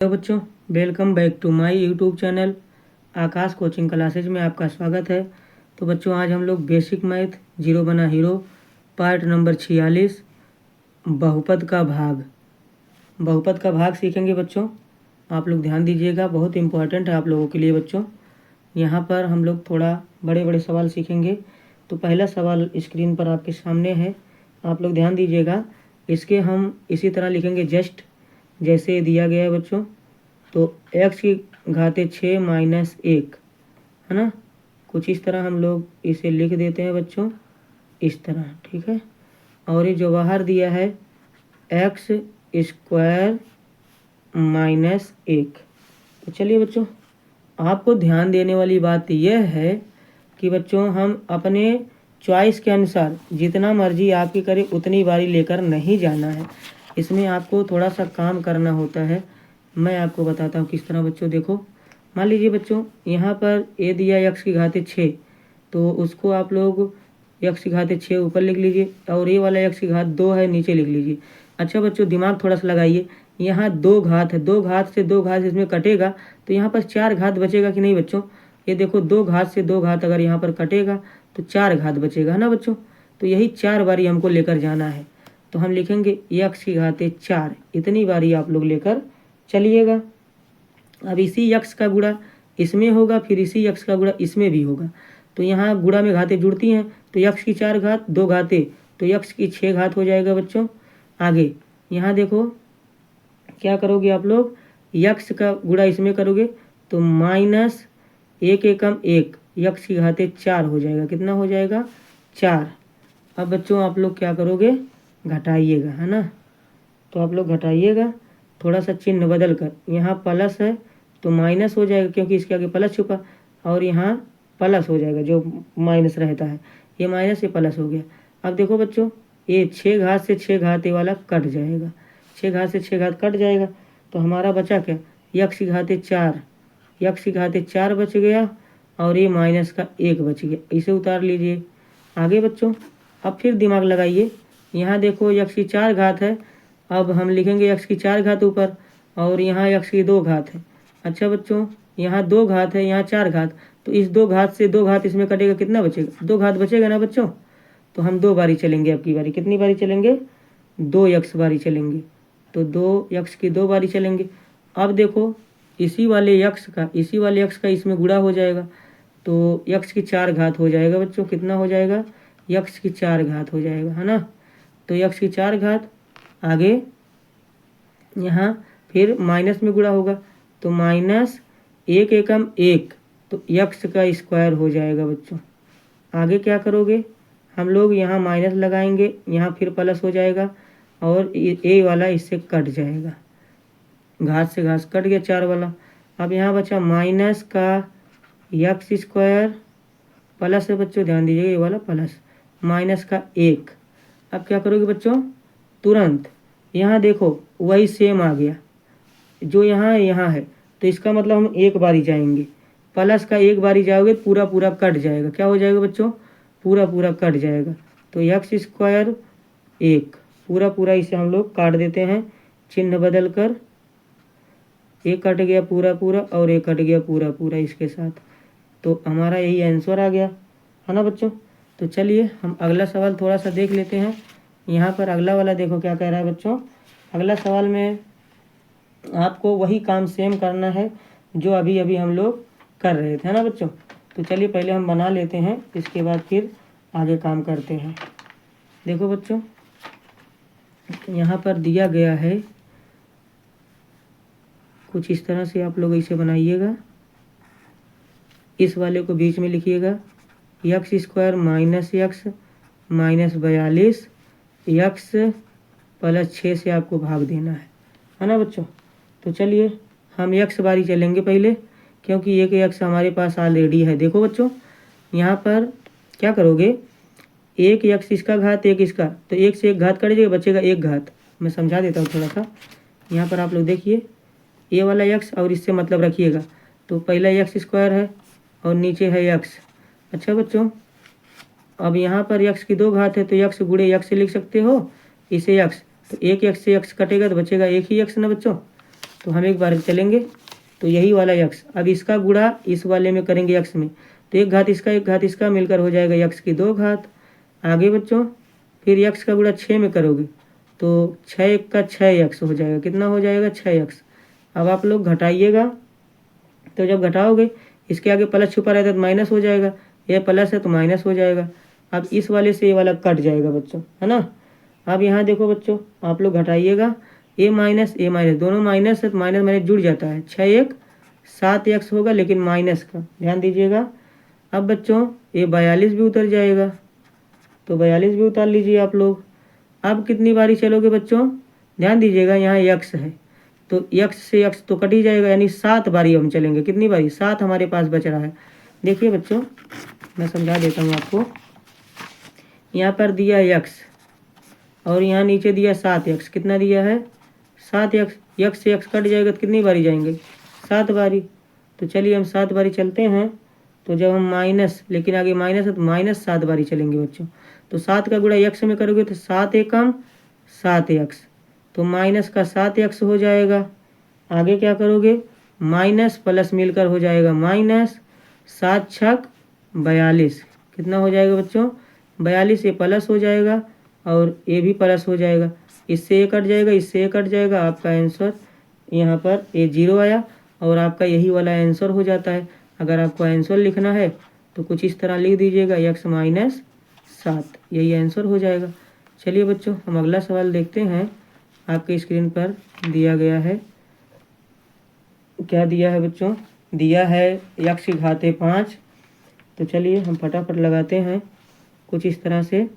Hello बच्चों, welcome back to my YouTube channel Aakash coaching classes में आपका स्वागत है। तो बच्चों, आज हम लोग बेसिक मैथ जीरो बना हीरो पार्ट नंबर 46 बहुपद का भाग सीखेंगे। बच्चों आप लोग ध्यान दीजिएगा, बहुत इंपॉर्टेंट है आप लोगों के लिए। बच्चों यहाँ पर हम लोग थोड़ा बड़े बड़े सवाल सीखेंगे। तो पहला सवाल स्क्रीन पर आपके सामने है, आप लोग ध्यान दीजिएगा। इसके हम इसी तरह लिखेंगे जस्ट जैसे दिया गया है बच्चों। तो x की घाते 6 माइनस 1 है ना, कुछ इस तरह हम लोग इसे लिख देते हैं बच्चों, इस तरह, ठीक है। और ये जो बाहर दिया है x स्क्वायर माइनस 1। तो चलिए बच्चों, आपको ध्यान देने वाली बात यह है कि बच्चों हम अपने चॉइस के अनुसार जितना मर्जी आपकी करें उतनी बारी लेकर नहीं जाना है। इसमें आपको थोड़ा सा काम करना होता है। मैं आपको बताता हूँ किस तरह। बच्चों देखो, मान लीजिए बच्चों यहाँ पर ए दिया x की घाते 6, तो उसको आप लोग x की घाते 6 ऊपर लिख लीजिए और ये वाला x की घात 2 है नीचे लिख लीजिए। अच्छा बच्चों, दिमाग थोड़ा सा लगाइए। यहाँ 2 घात है, 2 घात से 2 घात इसमें कटेगा तो यहाँ पर 4 घात बचेगा कि नहीं बच्चों। ये देखो 2 घात से 2 घात अगर यहाँ पर कटेगा तो 4 घात बचेगा, है ना बच्चों। तो यही 4 बारी हमको लेकर जाना है। तो हम लिखेंगे x की घाते 4, इतनी बारी आप लोग लेकर चलिएगा। अब इसी x का गुणा इसमें होगा, फिर इसी x का गुणा इसमें भी होगा। तो यहाँ गुणा में घातें जुड़ती हैं, तो x की 4 घात 2 घातें तो x की 6 घात हो जाएगा बच्चों। आगे यहाँ देखो क्या करोगे आप लोग, x का गुणा इसमें करोगे तो माइनस 1 एकम 1 x की घातें 4 हो जाएगा। कितना हो जाएगा? 4। अब बच्चों आप लोग क्या करोगे, घटाइएगा, है ना। तो आप लोग घटाइएगा, थोड़ा सा चिन्ह बदल कर। यहाँ प्लस है तो माइनस हो जाएगा क्योंकि इसके आगे प्लस छुपा, और यहाँ प्लस हो जाएगा, जो माइनस रहता है ये माइनस, ये प्लस हो गया। अब देखो बच्चों, ये 6 घात से 6 घात ये वाला कट जाएगा, 6 घात से 6 घात कट जाएगा। तो हमारा बचा क्या, x की घाते 4, x की घाते 4 बच गया और ये माइनस का 1 बच गया, इसे उतार लीजिए। आगे बच्चों अब फिर दिमाग लगाइए। यहाँ देखो x की 4 घात है, अब हम लिखेंगे x की 4 घात ऊपर और यहाँ x की 2 घात है। अच्छा बच्चों, यहाँ 2 घात है, यहाँ 4 घात, तो इस 2 घात से 2 घात इसमें कटेगा, कितना बचेगा? 2 घात बचेगा ना बच्चों। तो हम 2 बारी चलेंगे, अब की बारी कितनी बारी चलेंगे? 2x बारी चलेंगे। तो 2x की 2 बारी चलेंगे। अब देखो इसी वाले x का इसमें गुणा हो जाएगा, तो x की 4 घात हो जाएगा बच्चों। कितना हो जाएगा? x की 4 घात हो जाएगा, है ना। तो x की 4 घात, आगे यहाँ फिर माइनस में गुणा होगा तो माइनस 1 एकम 1 तो x का स्क्वायर हो जाएगा बच्चों। आगे क्या करोगे, हम लोग यहाँ माइनस लगाएंगे, यहाँ फिर प्लस हो जाएगा और ए वाला इससे कट जाएगा, घात से घात कट गया 4 वाला। अब यहाँ बचा माइनस का x स्क्वायर, प्लस है बच्चों, ध्यान दीजिएगा ये वाला प्लस, माइनस का 1। अब क्या करोगे बच्चों, तुरंत यहाँ देखो वही सेम आ गया जो यहाँ है, तो इसका मतलब हम एक बारी जाएंगे, प्लस का एक बारी जाओगे पूरा पूरा कट जाएगा। क्या हो जाएगा बच्चों? पूरा पूरा कट जाएगा। तो x स्क्वायर 1 पूरा पूरा इसे हम लोग काट देते हैं, चिन्ह बदल कर। एक कट गया पूरा पूरा और एक कट गया पूरा पूरा इसके साथ, तो हमारा यही आंसर आ गया, है ना बच्चों। तो चलिए हम अगला सवाल थोड़ा सा देख लेते हैं। यहाँ पर अगला वाला देखो क्या कह रहा है बच्चों। अगला सवाल में आपको वही काम सेम करना है जो अभी अभी हम लोग कर रहे थे, है ना बच्चों। तो चलिए पहले हम बना लेते हैं, इसके बाद फिर आगे काम करते हैं। देखो बच्चों, यहाँ पर दिया गया है कुछ इस तरह से, आप लोग इसे बनाइएगा। इस वाले को बीच में लिखिएगा, x square minus x minus 42 x plus 6 से आपको भाग देना है ना बच्चों। तो चलिए हम x बारी चलेंगे पहले, क्योंकि एक x हमारे पास ऑलरेडी है। देखो बच्चों, यहाँ पर क्या करोगे, एक x इसका घात एक इसका, तो एक से एक घात कट जाएगा, बचेगा एक घात। मैं समझा देता हूँ थोड़ा सा। यहाँ पर आप लोग देखिए, ये वाला x और इससे मतलब रखिएगा। तो पहला x स्क्वायर है और नीचे है x। अच्छा बच्चों, अब यहाँ पर x की 2 घात है तो x गुणे x से लिख सकते हो इसे x, तो एक x से x कटेगा तो बचेगा एक ही x ना बच्चों। तो हम एक बार चलेंगे तो यही वाला यक्स, अब इसका गुणा इस वाले में करेंगे यक्स में, तो एक घात इसका मिलकर हो जाएगा यक्स की 2 घात। आगे बच्चों फिर यक्स का गुणा 6 में करोगे तो 6 1 का 6 यक्स हो जाएगा, कितना हो जाएगा 6 यक्स। अब आप लोग घटाइएगा, तो जब घटाओगे इसके आगे प्लस छुपा रहता है तो माइनस हो जाएगा, ये प्लस है तो माइनस हो जाएगा। अब इस वाले से ये वाला कट जाएगा बच्चों, है ना। अब यहाँ देखो बच्चों आप लोग घटाइएगा, ए माइनस दोनों माइनस है तो माइनस माइनस जुड़ जाता है, 6 1 7 एक्स होगा लेकिन माइनस का, ध्यान दीजिएगा। अब बच्चों ये 42 भी उतर जाएगा, तो 42 भी उतार लीजिए आप लोग। अब कितनी बारी चलोगे बच्चों, ध्यान दीजिएगा, यहाँ यक्स है तो यक्स से यक्स तो कट ही जाएगा, यानी 7 बारी हम चलेंगे। कितनी बारी, 7 हमारे पास बच रहा है। देखिए बच्चों मैं समझा देता हूँ आपको, यहाँ पर दिया यक्स और यहाँ नीचे दिया 7 यक्स, कितना दिया है 7 यक्स, यक्स से यक्स कट जाएगा तो कितनी बारी जाएंगे 7 बारी। तो चलिए हम 7 बारी चलते हैं, तो जब हम माइनस, लेकिन आगे माइनस है तो माइनस 7 बारी चलेंगे बच्चों। तो 7 का गुणा यक्स में करोगे तो 7 एकम 7 यक्स, तो माइनस का 7 यक्स हो जाएगा। आगे क्या करोगे, माइनस प्लस मिलकर हो जाएगा माइनस, 7 छक 42, कितना हो जाएगा बच्चों 42, ये प्लस हो जाएगा और ये भी प्लस हो जाएगा, इससे ये कट जाएगा, इससे ये कट जाएगा। आपका आंसर यहाँ पर ये 0 आया और आपका यही वाला आंसर हो जाता है। अगर आपको आंसर लिखना है तो कुछ इस तरह लिख दीजिएगा, यक्स माइनस 7, यही आंसर हो जाएगा। चलिए बच्चों हम अगला सवाल देखते हैं, आपके स्क्रीन पर दिया गया है। क्या दिया है बच्चों, दिया है यक्स की घाते 5। तो चलिए हम फटाफट लगाते हैं कुछ इस तरह से।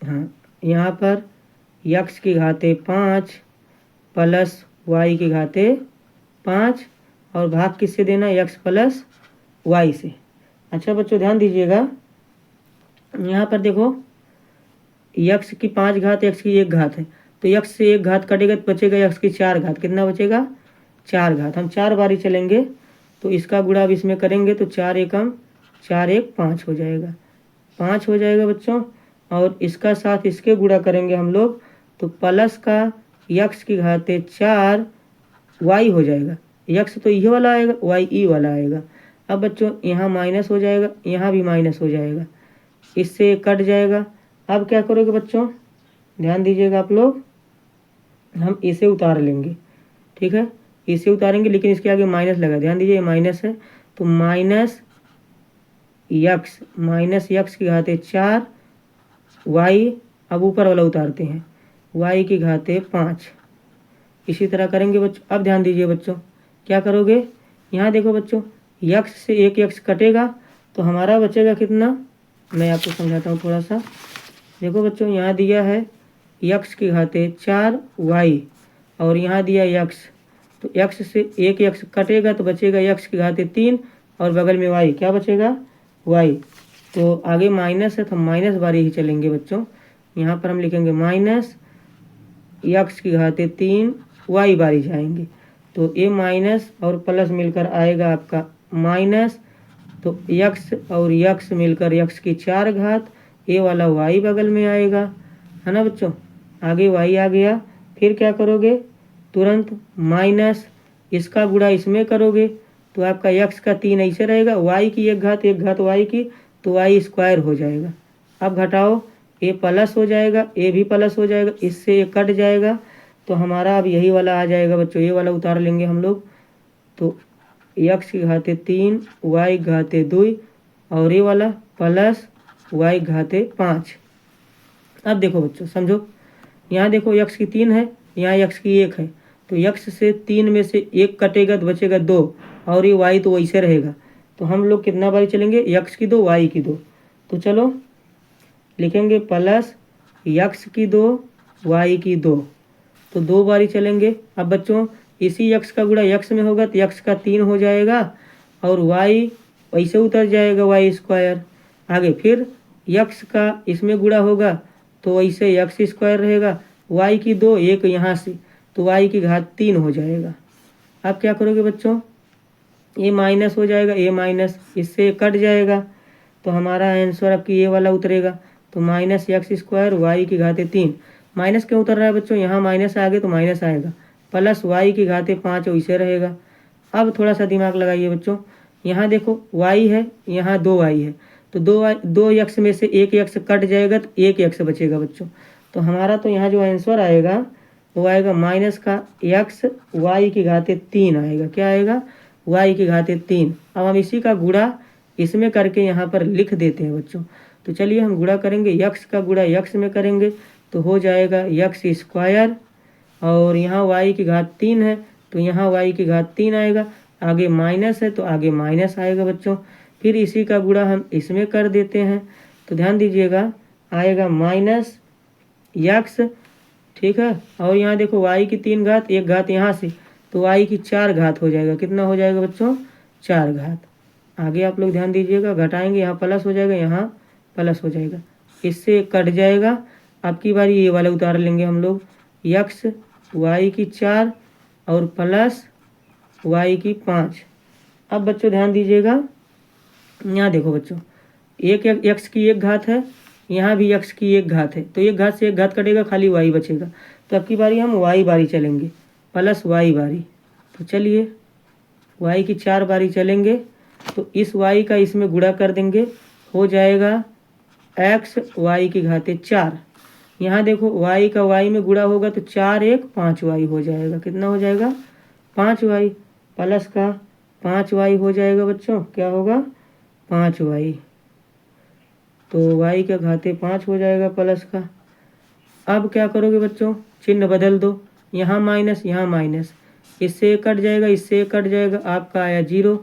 हाँ, यहाँ पर यक्स की घाते 5 प्लस वाई की घाते 5 और भाग किससे देना, यक्स प्लस वाई से। अच्छा बच्चों ध्यान दीजिएगा, यहाँ पर देखो यक्स की 5 घात यक्स की 1 घात है, तो यक्स से 1 घात कटेगा तो बचेगा यक्स की 4 घात, कितना बचेगा 4 घात। हम 4 बारी चलेंगे तो इसका गुणा अब इसमें करेंगे तो 4 एकम 4 1 5 हो जाएगा, 5 हो जाएगा बच्चों। और इसका साथ इसके गुणा करेंगे हम लोग तो प्लस का यक्स की घाते 4 वाई हो जाएगा, यक्स तो ये वाला आएगा, वाई ई वाला आएगा। अब बच्चों यहाँ माइनस हो जाएगा, यहाँ भी माइनस हो जाएगा, इससे कट जाएगा। अब क्या करोगे बच्चों, ध्यान दीजिएगा आप लोग, हम इसे उतार लेंगे, ठीक है, इसे उतारेंगे लेकिन इसके आगे माइनस लगा, ध्यान दीजिए माइनस है तो माइनस यक्स की घाते 4 वाई, अब ऊपर वाला उतारते हैं, वाई की घाते 5, इसी तरह करेंगे बच्चों। अब ध्यान दीजिए बच्चों क्या करोगे, यहाँ देखो बच्चों यक्स से 1 यक्स कटेगा तो हमारा बचेगा कितना, मैं आपको समझाता हूँ थोड़ा सा। देखो बच्चों यहाँ दिया है यक्स की घाते 4 वाई और यहाँ दिया यक्स, तो यक्स से 1 यक्स कटेगा तो बचेगा यक्स की घाते 3 और बगल में वाई, क्या बचेगा वाई। तो आगे माइनस है तो माइनस बारी ही चलेंगे बच्चों, यहाँ पर हम लिखेंगे माइनस यक्स की घाते 3 वाई बारी जाएंगे, तो ये माइनस और प्लस मिलकर आएगा आपका माइनस, तो यक्स और यक्स मिलकर यक्स की 4 घात, ये वाला वाई बगल में आएगा, है ना बच्चों। आगे वाई आ गया, फिर क्या करोगे, तुरंत माइनस इसका गुणा इसमें करोगे तो आपका यक्स का 3 ऐसे रहेगा, वाई की 1 घात वाई की, तो वाई स्क्वायर हो जाएगा। अब घटाओ, ए प्लस हो जाएगा, ए भी प्लस हो जाएगा, इससे ये कट जाएगा, तो हमारा अब यही वाला आ जाएगा बच्चों, ये वाला उतार लेंगे हम लोग, तो यक्स की घाते 3 वाई घाते 2 और ये वाला प्लस वाई घाते 5। अब देखो बच्चों समझो, यहाँ देखो यक्स की 3 है, यहाँ यक्स की 1 है, तो यक्स से 3 में से 1 कटेगा तो बचेगा 2 और ये वाई तो वैसे रहेगा, तो हम लोग कितना बारी चलेंगे, यक्स की 2 वाई की 2, तो चलो लिखेंगे प्लस यक्स की 2 वाई की 2, तो 2 बारी चलेंगे। अब बच्चों इसी यक्स का गुणा यक्स में होगा तो यक्स का 3 हो जाएगा और वाई वैसे उतर जाएगा वाई स्क्वायर। आगे फिर यक्स का इसमें गुणा होगा तो वैसे यक्स स्क्वायर रहेगा, वाई की 2 1 यहाँ से, तो वाई की घात 3 हो जाएगा। अब क्या करोगे बच्चों, ये माइनस हो जाएगा, ये माइनस इससे कट जाएगा, तो हमारा आंसर आपकी ये वाला उतरेगा, तो माइनस यक्स स्क्वायर वाई की घाते 3, माइनस क्यों उतर रहा है बच्चों, यहाँ माइनस आगे तो माइनस आएगा, प्लस वाई की घाते 5 वैसे रहेगा। अब थोड़ा सा दिमाग लगाइए बच्चों, यहाँ देखो y है, यहाँ 2y है, तो 2x में से एक x कट जाएगा तो एक x बचेगा बच्चों। तो हमारा तो यहाँ जो आंसर आएगा वो आएगा माइनस का x y की घाते 3 आएगा। क्या आएगा, y की घाते 3। अब हम इसी का गुणा इसमें करके यहाँ पर लिख देते हैं बच्चों। तो चलिए हम गुणा करेंगे, x का गुणा x में करेंगे तो हो जाएगा x स्क्वायर, और यहाँ y की घात 3 है तो यहाँ y की घात 3 आएगा, आगे माइनस है तो आगे माइनस आएगा बच्चों। फिर इसी का गुणा हम इसमें कर देते हैं तो ध्यान दीजिएगा आएगा माइनस x, ठीक है। और यहाँ देखो y की 3 घात, एक घात यहाँ से तो y की 4 घात हो जाएगा। कितना हो जाएगा बच्चों, 4 घात। आगे आप लोग ध्यान दीजिएगा, घटाएंगे यहाँ प्लस हो जाएगा, यहाँ प्लस हो जाएगा, इससे कट जाएगा। अब की बारी ये वाला उतार लेंगे हम लोग, x y की 4 और प्लस y की 5। अब बच्चों ध्यान दीजिएगा, यहाँ देखो बच्चों एक x की 1 घात है, यहाँ भी x की 1 घात है, तो 1 घात से 1 घात कटेगा, खाली y बचेगा। तो अब की बारी हम y बारी चलेंगे, प्लस y बारी। तो चलिए y की 4 बारी चलेंगे तो इस y का इसमें गुणा कर देंगे, हो जाएगा x y की घाते 4। यहाँ देखो y का y में गुणा होगा तो 4 1 5y हो जाएगा। कितना हो जाएगा, 5y, प्लस का 5y हो जाएगा बच्चों। क्या होगा, 5y, तो y के घाते 5 हो जाएगा प्लस का। अब क्या करोगे बच्चों, चिन्ह बदल दो, यहाँ माइनस यहाँ माइनस, इससे कट जाएगा इससे कट जाएगा, आपका आया 0।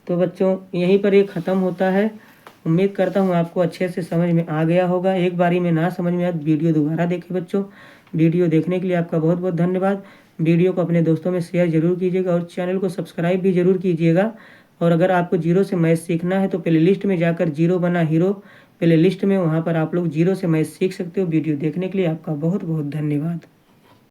तो बच्चों यहीं पर ये ख़त्म होता है। उम्मीद करता हूँ आपको अच्छे से समझ में आ गया होगा। एक बारी में ना समझ में आए वीडियो दोबारा देखें बच्चों। वीडियो देखने के लिए आपका बहुत बहुत धन्यवाद। वीडियो को अपने दोस्तों में शेयर जरूर कीजिएगा और चैनल को सब्सक्राइब भी जरूर कीजिएगा। और अगर आपको जीरो से मैथ सीखना है तो प्ले लिस्ट में जाकर जीरो बना हीरो प्ले लिस्ट में, वहाँ पर आप लोग जीरो से मैथ सीख सकते हो। वीडियो देखने के लिए आपका बहुत बहुत धन्यवाद।